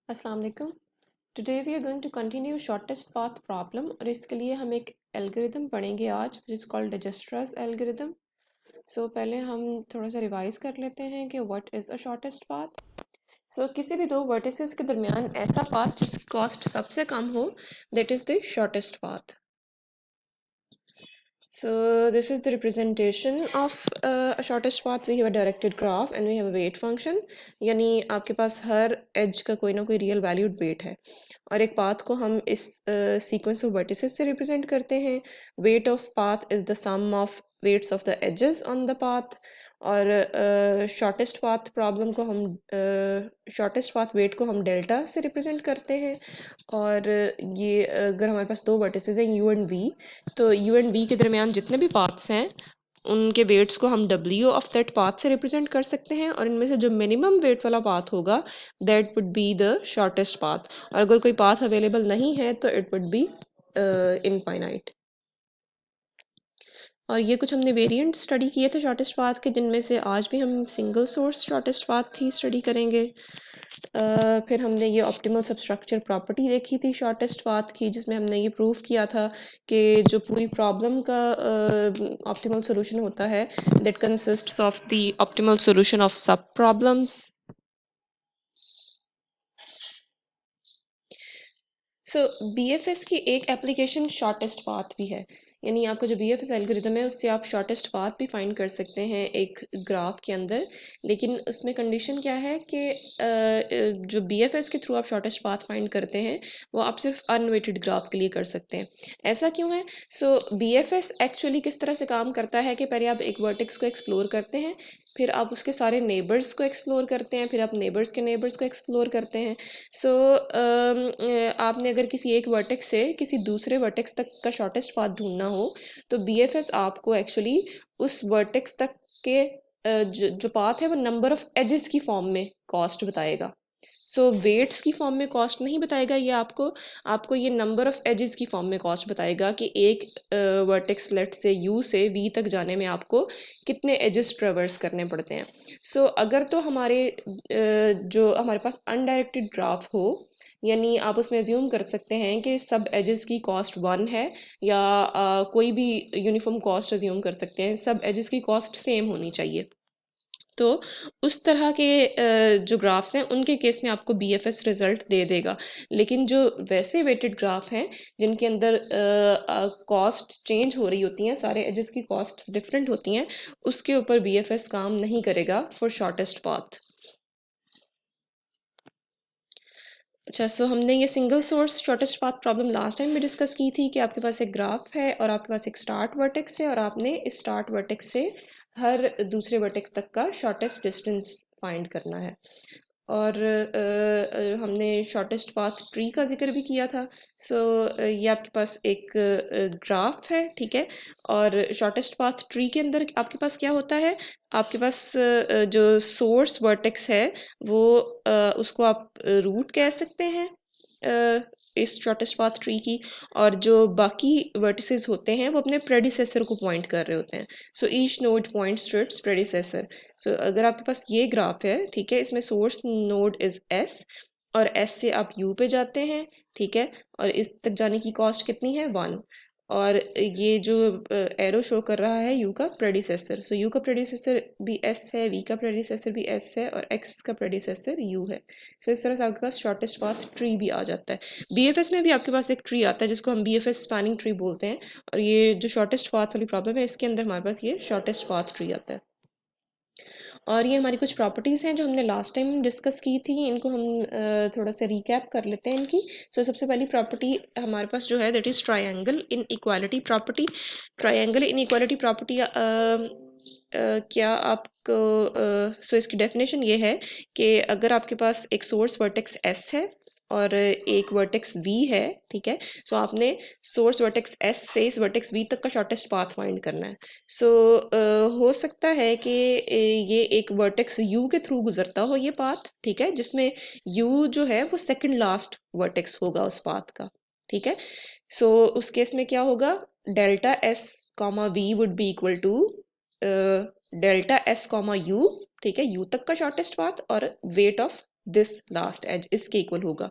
अस्सलाम वालेकुम। Today we are going to continue shortest path problem और इसके लिए हम एक एल्गोरिदम पढ़ेंगे आज which is called Dijkstra's algorithm. So पहले हम थोड़ा सा रिवाइज कर लेते हैं कि what is a shortest path. So किसी भी दो वर्टिसेस के दरमियान ऐसा पाथ जिसकी कॉस्ट सबसे कम हो that is the shortest path. So this is the representation of a shortest path. We have a directed graph and we have a weight function. यानी आपके पास हर edge का कोई ना कोई real valued weight है और एक path को हम इस sequence of vertices से represent करते हैं. Weight of path is the sum of weights of the edges on the path और shortest path problem को हम shortest path weight को हम delta से represent करते हैं और ये अगर हमारे पास दो वर्टिसेस हैं u एंड v तो u एंड v के दरमियान जितने भी पाथ्स हैं उनके वेट्स को हम w ऑफ दैट पाथ से रिप्रेजेंट कर सकते हैं और इनमें से जो मिनिमम वेट वाला पाथ होगा that would be the shortest path और अगर कोई पाथ अवेलेबल नहीं है तो इट वुड बी इनफाइनाइट। और ये कुछ हमने वेरिएंट स्टडी किए थे शॉर्टेस्ट पाथ के जिनमें से आज भी हम सिंगल सोर्स शॉर्टेस्ट पाथ ही स्टडी करेंगे। फिर हमने ये ऑप्टिमल सबस्ट्रक्चर प्रॉपर्टी देखी थी शॉर्टेस्ट पाथ की जिसमें हमने ये प्रूव किया था कि जो पूरी प्रॉब्लम का ऑप्टिमल सॉल्यूशन होता है that consists of the optimal solution of सब प्रॉब्लम्स। सो बीएफएस की एक एप्लीकेशन शॉर्टेस्ट पाथ भी है यानी आपका जो बीएफएस एल्गोरिदम है उससे आप शॉर्टेस्ट पाथ भी फाइंड कर सकते हैं एक ग्राफ के अंदर, लेकिन उसमें कंडीशन क्या है कि जो बीएफएस के थ्रू आप शॉर्टेस्ट पाथ फाइंड करते हैं वो आप सिर्फ अनवेटेड ग्राफ के लिए कर सकते हैं। ऐसा क्यों है? सो बीएफएस एक्चुअली किस तरह से काम करता है कि पहले आप एक वर्टेक्स को एक्सप्लोर करते हैं, फिर आप उसके सारे नेबर्स को एक्सप्लोर करते हैं, फिर आप नेबर्स के नेबर्स को एक्सप्लोर करते हैं। सो आपने अगर किसी एक वर्टेक्स से किसी दूसरे वर्टेक्स तक का शॉर्टेस्ट पाथ ढूंढना हो तो बीएफएस आपको एक्चुअली उस वर्टेक्स तक के जो पाथ है वो नंबर ऑफ एजेस की फॉर्म में कॉस्ट बताएगा। सो वेट्स की फॉर्म में कॉस्ट नहीं बताएगा ये आपको, आपको ये नंबर ऑफ एजेस की फॉर्म में कॉस्ट बताएगा कि एक वर्टेक्स लेट से यू से वी तक जाने में आपको कितने एजेस ट्रेवर्स करने पड़ते हैं। सो अगर तो हमारे जो हमारे पास अनडायरेक्टेड ग्राफ हो यानी आप उसमें एज्यूम कर सकते हैं कि सब एजेस की कॉस्ट 1 है या कोई भी यूनिफॉर्म कॉस्ट एज्यूम कर सकते हैं, सब एजेस की कॉस्ट सेम होनी चाहिए। तो उस तरह के जो ग्राफ्स हैं उनके केस में आपको बीएफएस रिजल्ट दे देगा, लेकिन जो वैसे वेटेड ग्राफ हैं जिनके अंदर कॉस्ट चेंज हो रही होती हैं, सारे एजेस की कॉस्ट्स डिफरेंट होती हैं, उसके ऊपर बीएफएस काम नहीं करेगा फॉर शॉर्टेस्ट पाथ। अच्छा, सो हमने ये single source shortest path problem last time भी डिस्कस की थी कि आपके पास एक ग्राफ है और आपके पास एक स्टार्ट वर्टेक्स है और आपने इस स्टार्ट वर्टेक्स से हर दूसरे वर्टेक्स तक का शॉर्टेस्ट डिस्टेंस फाइंड करना है और हमने शॉर्टेस्ट पाथ ट्री का जिक्र भी किया था। सो ये आपके पास एक ग्राफ है, ठीक है, और शॉर्टेस्ट पाथ ट्री के अंदर आपके पास क्या होता है, आपके पास जो सोर्स वर्टेक्स है वो उसको आप रूट कह सकते हैं इस शॉर्टेस्ट पाथ ट्री की, और जो बाकी वर्टिसेस होते हैं वो अपने प्रेडिसेसर को पॉइंट कर रहे होते हैं। So each node points to its predecessor. So अगर आपके पास ये ग्राफ है, ठीक है, इसमें सोर्स नोड इज एस और एस से आप यू पे जाते हैं, ठीक है, और इस तक जाने की कॉस्ट कितनी है 1 और ये जो एरो शो कर रहा है यू का प्रेडिसेसर, सो यू का प्रेडिसेसर भी एस है, वी का प्रेडिसेसर भी एस है और एक्स का प्रेडिसेसर यू है। सो इस तरह से आपके पास शॉर्टेस्ट पाथ ट्री भी आ जाता है। बीएफएस में भी आपके पास एक ट्री आता है जिसको हम बीएफएस स्पैनिंग ट्री बोलते हैं और ये जो शॉर्टेस्ट पाथ वाली प्रॉब्लम है इसके अंदर हमारे पास ये शॉर्टेस्ट पाथ ट्री आता है। और ये हमारी कुछ प्रॉपर्टीज़ हैं जो हमने लास्ट टाइम डिस्कस की थी, इनको हम थोड़ा सा रिकैप कर लेते हैं इनकी। सो सबसे पहली प्रॉपर्टी हमारे पास जो है that is triangle in equality property. Triangle in equality property क्या आपको सो इसकी डेफिनेशन ये है कि अगर आपके पास एक सोर्स वर्टेक्स एस है और एक वर्टेक्स वी है, ठीक है, सो आपने सोर्स वर्टेक्स एस से इस वर्टेक्स वी तक का शॉर्टेस्ट पाथ फाइंड करना है। सो हो सकता है कि ये एक वर्टेक्स यू के थ्रू गुजरता हो ये पाथ, ठीक है, जिसमें यू जो है वो सेकंड लास्ट वर्टेक्स होगा उस पाथ का, ठीक है। सो उस केस में क्या होगा, delta S comma V would be equal to delta S comma U, ठीक है, यू तक का शॉर्टेस्ट पाथ और weight of this last edge इसके इक्वल होगा,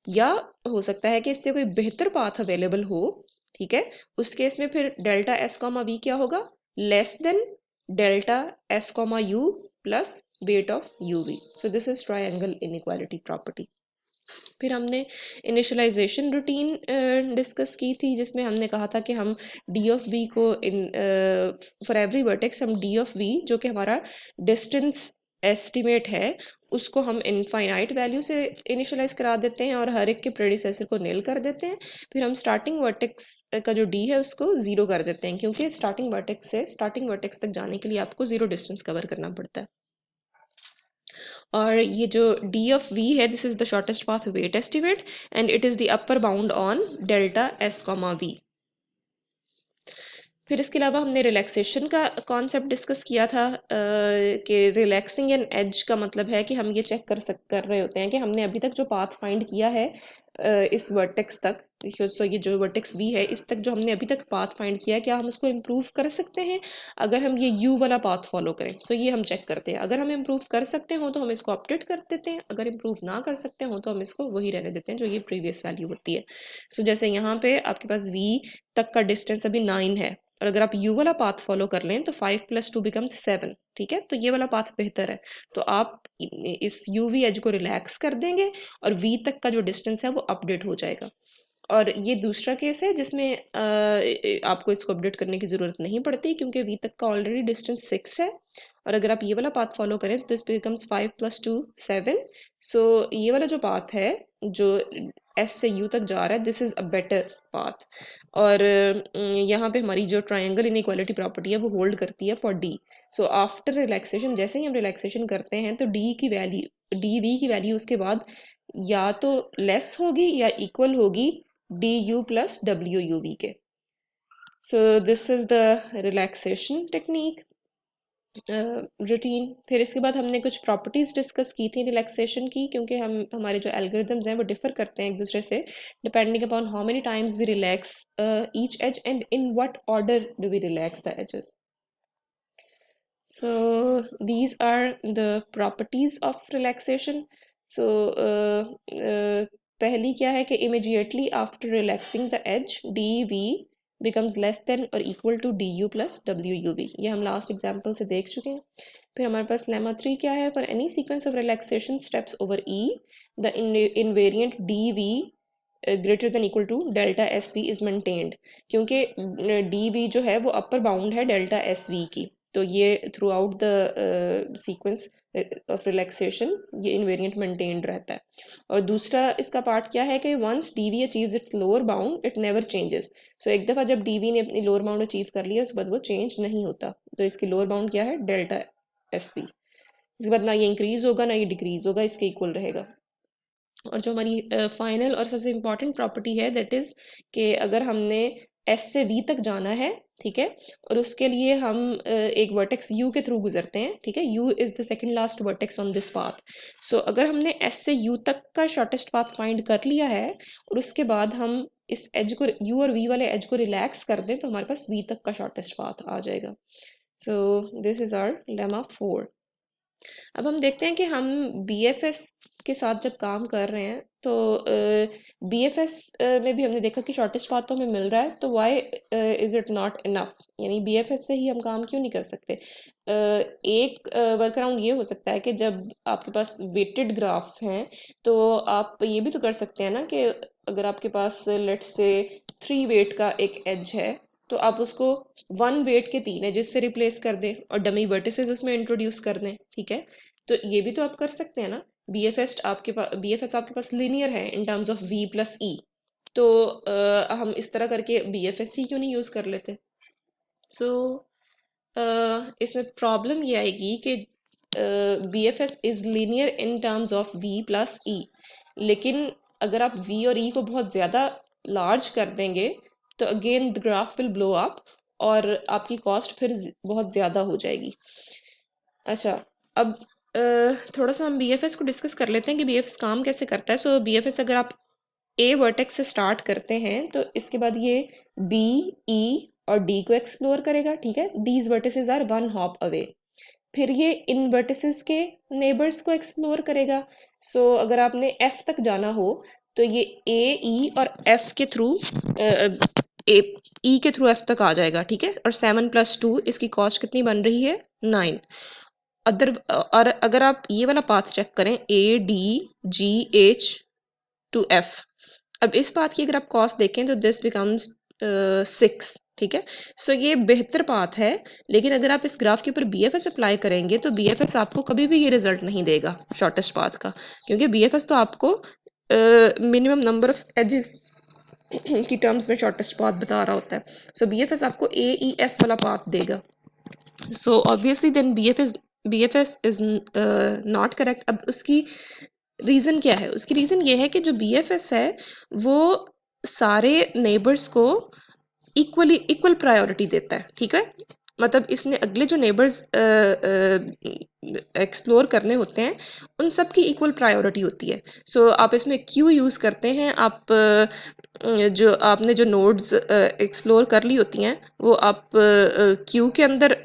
या हो सकता है कि इससे कोई बेहतर पाथ अवेलेबल हो, ठीक है, उस केस में फिर डेल्टा एस कॉमा वी क्या होगा, less than delta S comma U plus weight of U V. So this is triangle inequality property. फिर हमने इनिशियलाइजेशन रूटीन डिस्कस की थी, जिसमें हमने कहा था कि हम डी ऑफ वी को फॉर एवरी वर्टेक्स हम डी ऑफ वी जो कि हमारा डिस्टेंस एस्टिमेट है उसको हम इनफाइनाइट वैल्यू से इनिशियलाइज करा देते हैं और हर एक के प्रेडिसेसर को नील कर देते हैं। फिर हम स्टार्टिंग वर्टेक्स का जो डी है उसको ज़ीरो कर देते हैं, क्योंकि स्टार्टिंग वर्टेक्स से स्टार्टिंग वर्टेक्स तक जाने के लिए आपको ज़ीरो डिस्टेंस कवर करना पड़ता है। और ये जो डी ऑफ वी है, this is the shortest path weight estimate and it is the upper bound on delta S comma V. फिर इसके अलावा हमने रिलैक्सेशन का कॉन्सेप्ट डिस्कस किया था कि रिलैक्सिंग एन एज का मतलब है कि हम ये चेक कर रहे होते हैं कि हमने अभी तक जो पाथ फाइंड किया है इस वर्टेक्स तक, सो ये जो वर्टेक्स वी है इस तक जो हमने अभी तक पाथ फाइंड किया है क्या हम उसको इम्प्रूव कर सकते हैं अगर हम ये यू वाला पाथ फॉलो करें। सो ये हम चेक करते हैं, अगर हम इम्प्रूव कर सकते हो तो हम इसको अपडेट कर देते हैं, अगर इम्प्रूव ना कर सकते हो तो हम इसको वही रहने देते हैं जो ये प्रीवियस वैल्यू होती है। सो जैसे यहाँ पे आपके पास वी तक का डिस्टेंस अभी 9 है और अगर आप यू वाला पाथ फॉलो कर लें तो 5 + 2 बिकम्स 7, ठीक है, तो ये वाला पाथ बेहतर है। तो आप इस यू वी एज को रिलैक्स कर देंगे और वी तक का जो डिस्टेंस है वो अपडेट हो जाएगा। और ये दूसरा केस है जिसमें आपको इसको अपडेट करने की ज़रूरत नहीं पड़ती क्योंकि वी तक का ऑलरेडी डिस्टेंस 6 है और अगर आप ये वाला पाथ फॉलो करें तो दिस बिकम्स 5 + 2 7। सो ये वाला जो पाथ है जो एस से यू तक जा रहा है this is a better path. और यहाँ पे हमारी जो ट्रायंगल इनइक्वालिटी प्रॉपर्टी है वो होल्ड करती है for D. So after relaxation, जैसे ही हम रिलैक्सेशन करते हैं तो डी की वैल्यू डी वी की वैल्यू उसके बाद या तो लेस होगी या इक्वल होगी D U plus W U V के। So this is the relaxation technique routine. फिर इसके बाद हमने कुछ प्रॉपर्टीज डिस्कस की थी रिलैक्सेशन की, क्योंकि हमारे जो एल्गोरिदम्स हैं वो डिफर करते हैं एक दूसरे से depending upon how many times we relax each edge and in what order do we relax the edges. So these are the properties of relaxation. So पहली क्या है कि immediately after relaxing the edge dv becomes less than or equal to du plus wuv, ये हम last example से देख चुके हैं। फिर हमारे पास लेमा 3 क्या है, for any sequence of relaxation steps over e the invariant dv greater than equal to delta sv is maintained, क्योंकि dv जो है वो अपर बाउंड है डेल्टा sv की, तो ये through out the sequence of relaxation ये इनवेरिएंट मेंटेन्ड रहता है। और दूसरा इसका पार्ट क्या है कि once DV achieves its lower bound it never changes. So एक दफ़ा जब डीवी ने अपनी लोअर बाउंड अचीव कर लिया उसके बाद वो चेंज नहीं होता, तो इसकी लोअर बाउंड क्या है डेल्टा एस वी। इसके बाद ना ये इंक्रीज होगा ना ये डिक्रीज होगा, इसके इक्वल रहेगा। और जो हमारी फाइनल और सबसे इम्पॉर्टेंट प्रॉपर्टी है दैट इज़ कि अगर हमने एस से वी तक जाना है, ठीक है, और उसके लिए हम एक वर्टेक्स यू के थ्रू गुजरते हैं, ठीक है, U is the second last vertex on this path. So अगर हमने एस से यू तक का शॉर्टेस्ट पाथ फाइंड कर लिया है और उसके बाद हम इस एज को यू और वी वाले एज को रिलैक्स कर दें तो हमारे पास वी तक का शॉर्टेस्ट पाथ आ जाएगा। So this is our lemma 4। अब हम देखते हैं कि हम बीएफएस के साथ जब काम कर रहे हैं तो बीएफएस में भी हमने देखा कि शॉर्टेस्ट पाथ तो हमें मिल रहा है, तो why is it not enough, यानी बीएफएस से ही हम काम क्यों नहीं कर सकते। एक वर्क अराउंड ये हो सकता है कि जब आपके पास वेटेड ग्राफ्स हैं तो आप ये भी तो कर सकते हैं ना कि अगर आपके पास लेट्स से 3 वेट का एक एज है तो आप उसको 1 वेट के 3 एजेस से रिप्लेस कर दें और डमी वर्टिसेस उसमें इंट्रोड्यूस कर दें, ठीक है, तो ये भी तो आप कर सकते हैं ना। बीएफएस आपके पास लीनियर है in terms of V plus E, तो हम इस तरह करके बीएफएस ही क्यों नहीं यूज कर लेते। सो इसमें प्रॉब्लम ये आएगी कि BFS is linear in terms of V plus E, लेकिन अगर आप वी और ई को बहुत ज़्यादा लार्ज कर देंगे तो again the graph will blow up और आपकी कॉस्ट फिर बहुत ज़्यादा हो जाएगी। अच्छा, अब थोड़ा सा हम बीएफएस को डिस्कस कर लेते हैं कि बीएफएस काम कैसे करता है। सो बीएफएस अगर आप ए वर्टेक्स से स्टार्ट करते हैं तो इसके बाद ये बी ई और डी को एक्सप्लोर करेगा, ठीक है, these vertices are 1 hop away. फिर ये इन वर्टिसेस के नेबर्स को एक्सप्लोर करेगा, सो अगर आपने एफ तक जाना हो तो ये ए ई और एफ के थ्रू ए ई के थ्रू एफ तक आ जाएगा, ठीक है। और 7+2 इसकी कॉस्ट कितनी बन रही है 9। अदर और अगर आप ये वाला पाथ चेक करें A D G H two F, अब इस बात की अगर आप कॉस्ट देखें तो दिस बिकम्स 6, ठीक है। सो ये बेहतर पाथ है, लेकिन अगर आप इस ग्राफ के ऊपर बी एफ एस अप्लाई करेंगे तो बी एफ एस आपको कभी भी ये रिजल्ट नहीं देगा शॉर्टेस्ट पाथ का, क्योंकि बी एफ एस तो आपको मिनिमम नंबर ऑफ एजेस की टर्म्स में शॉर्टेस्ट पाथ बता रहा होता है। सो बी एफ एस आपको ए ई एफ वाला पाथ देगा। So obviously then B F S is not correct. अब उसकी रीज़न क्या है? उसकी रीज़न ये है कि जो बी एफ एस है वो सारे नेबर्स को इक्वल प्रायोरिटी देता है, ठीक है। मतलब इसने अगले जो नेबर्स एक्सप्लोर करने होते हैं उन सब की इक्वल प्रायोरिटी होती है। सो आप इसमें क्यू यूज़ करते हैं, आप जो आपने जो नोड्स एक्सप्लोर कर ली होती हैं वो आप क्यू के अंदर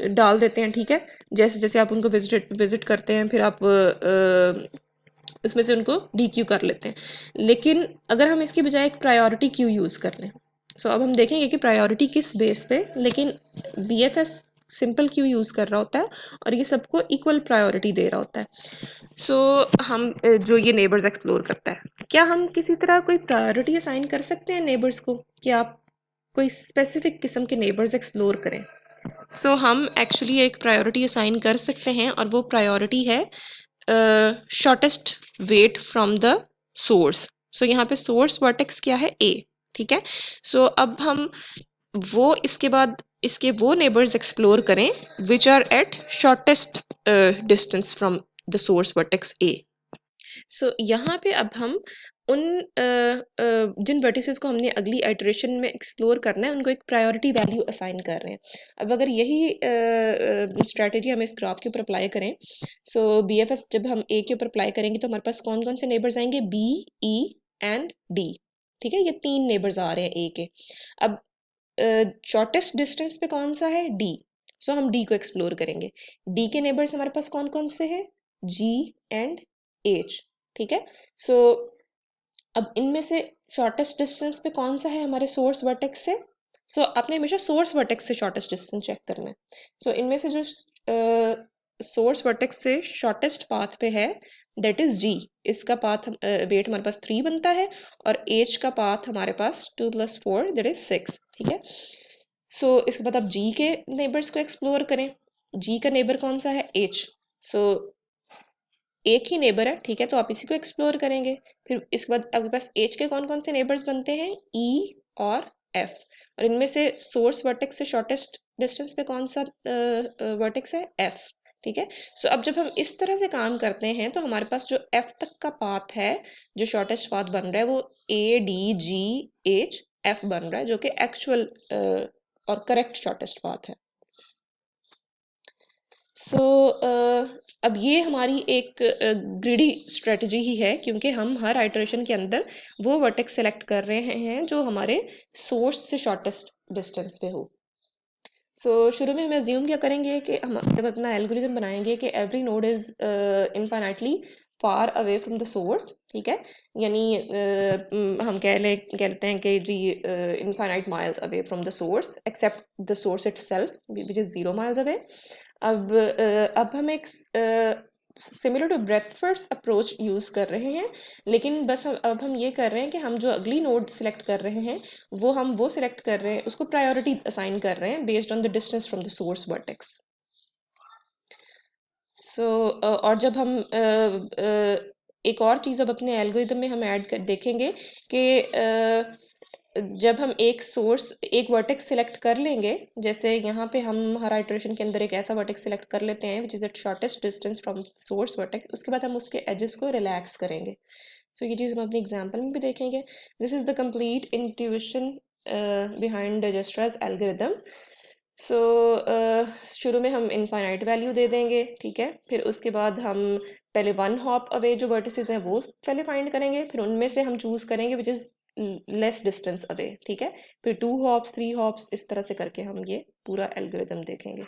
डाल देते हैं, ठीक है। जैसे जैसे आप उनको विजिट करते हैं फिर आप उसमें से उनको डी क्यू कर लेते हैं। लेकिन अगर हम इसकी बजाय एक प्रायोरिटी क्यू यूज़ कर लें, सो अब हम देखेंगे कि प्रायोरिटी किस बेस पे, लेकिन B F S simple queue use कर रहा होता है और ये सबको इक्वल प्रायोरिटी दे रहा होता है। सो हम जो ये नेबर्स एक्सप्लोर करता है, क्या हम किसी तरह कोई प्रायोरिटी असाइन कर सकते हैं नेबर्स को कि आप कोई स्पेसिफिक किस्म के नेबर्स एक्सप्लोर करें? सो हम एक्चुअली एक प्रायोरिटी असाइन कर सकते हैं और वो प्रायोरिटी है shortest weight from the source. So यहाँ पे सोर्स वर्टेक्स क्या है ए, ठीक है। सो अब हम वो इसके बाद इसके वो नेबर्स एक्सप्लोर करें which are at shortest distance from the source vertex A. So यहाँ पे अब हम उन जिन वर्टिसेस को हमने अगली आइटरेशन में एक्सप्लोर करना है उनको एक प्रायोरिटी वैल्यू असाइन कर रहे हैं। अब अगर यही स्ट्रैटेजी हम इस ग्राफ के ऊपर अप्लाई करें, सो बी एफ एस जब हम ए के ऊपर अप्लाई करेंगे तो हमारे पास कौन कौन से नेबर्स आएंगे, बी ई एंड डी, ठीक है। ये 3 नेबर्स आ रहे हैं ए के। अब शॉर्टेस्ट डिस्टेंस पे कौन सा है, डी। सो हम डी को एक्सप्लोर करेंगे। डी के नेबर्स हमारे पास कौन कौन से हैं, जी एंड एच, ठीक है। सो अब इनमें से शॉर्टेस्ट डिस्टेंस पे कौन सा है हमारे सोर्स वर्टेक्स से। सो आपने हमेशा सोर्स वर्टेक्स से शॉर्टेस्ट डिस्टेंस चेक करना है। सो इनमें से जो सोर्स वर्टेक्स से शॉर्टेस्ट पाथ पे है दैट इज जी, इसका पाथ वेट हमारे पास 3 बनता है और एच का पाथ हमारे पास 2+4 दैट इज 6, ठीक है। सो इसके बाद आप जी के नेबर्स को एक्सप्लोर करें। जी का नेबर कौन सा है, एच। सो एक ही नेबर है, ठीक है, तो आप इसी को एक्सप्लोर करेंगे। फिर इसके बाद आपके पास एच के कौन कौन से नेबर्स बनते हैं, ई और एफ। और इनमें से सोर्स वर्टेक्स से शॉर्टेस्ट डिस्टेंस पे कौन सा वर्टेक्स है, एफ, ठीक है। सो अब जब हम इस तरह से काम करते हैं तो हमारे पास जो एफ तक का पाथ है, जो शॉर्टेस्ट पाथ बन रहा है वो A D G H F बन रहा है, जो कि एक्चुअल और करेक्ट शॉर्टेस्ट पाथ है। सो अब ये हमारी एक ग्रिडी स्ट्रेटजी ही है, क्योंकि हम हर आइटरेशन के अंदर वो वर्टेक्स सेलेक्ट कर रहे हैं जो हमारे सोर्स से शॉर्टेस्ट डिस्टेंस पे हो। सो शुरू में हम एज्यूम क्या करेंगे कि हम जब अपना एल्गोरिथम बनाएंगे कि every node is infinitely far away from the source, ठीक है। यानी हम कहते हैं कि जी infinite miles away from the source except the source itself which is 0 miles away. अब हम एक similar to breadth first approach use कर रहे हैं, लेकिन बस अब हम ये कर रहे हैं कि हम जो अगली नोड सेलेक्ट कर रहे हैं वो सिलेक्ट कर रहे हैं, उसको प्रायोरिटी असाइन कर रहे हैं based on the distance from the source vertex. So और जब हम एक और चीज़ अब अपने एल्गोरिथम में हम ऐड कर देखेंगे कि जब हम एक वर्टेक्स सिलेक्ट कर लेंगे, जैसे यहाँ पे हम हर आइटरेशन के अंदर एक ऐसा वर्टेक्स सिलेक्ट कर लेते हैं which is at shortest distance from source vertex, उसके बाद हम उसके एजेस को रिलैक्स करेंगे। सो ये चीज़ हम अपने एग्जाम्पल में भी देखेंगे। This is the complete intuition behind Dijkstra's algorithm. So शुरू में हम इनफाइनाइट वैल्यू दे देंगे, ठीक है। फिर उसके बाद हम पहले 1 हॉप अवे जो वर्टिसेस हैं वो पहले फाइंड करेंगे, फिर उनमें से हम चूज करेंगे which is less distance away, ठीक है। फिर 2 हॉप्स 3 हॉप्स इस तरह से करके हम ये पूरा एल्गोरिथम देखेंगे।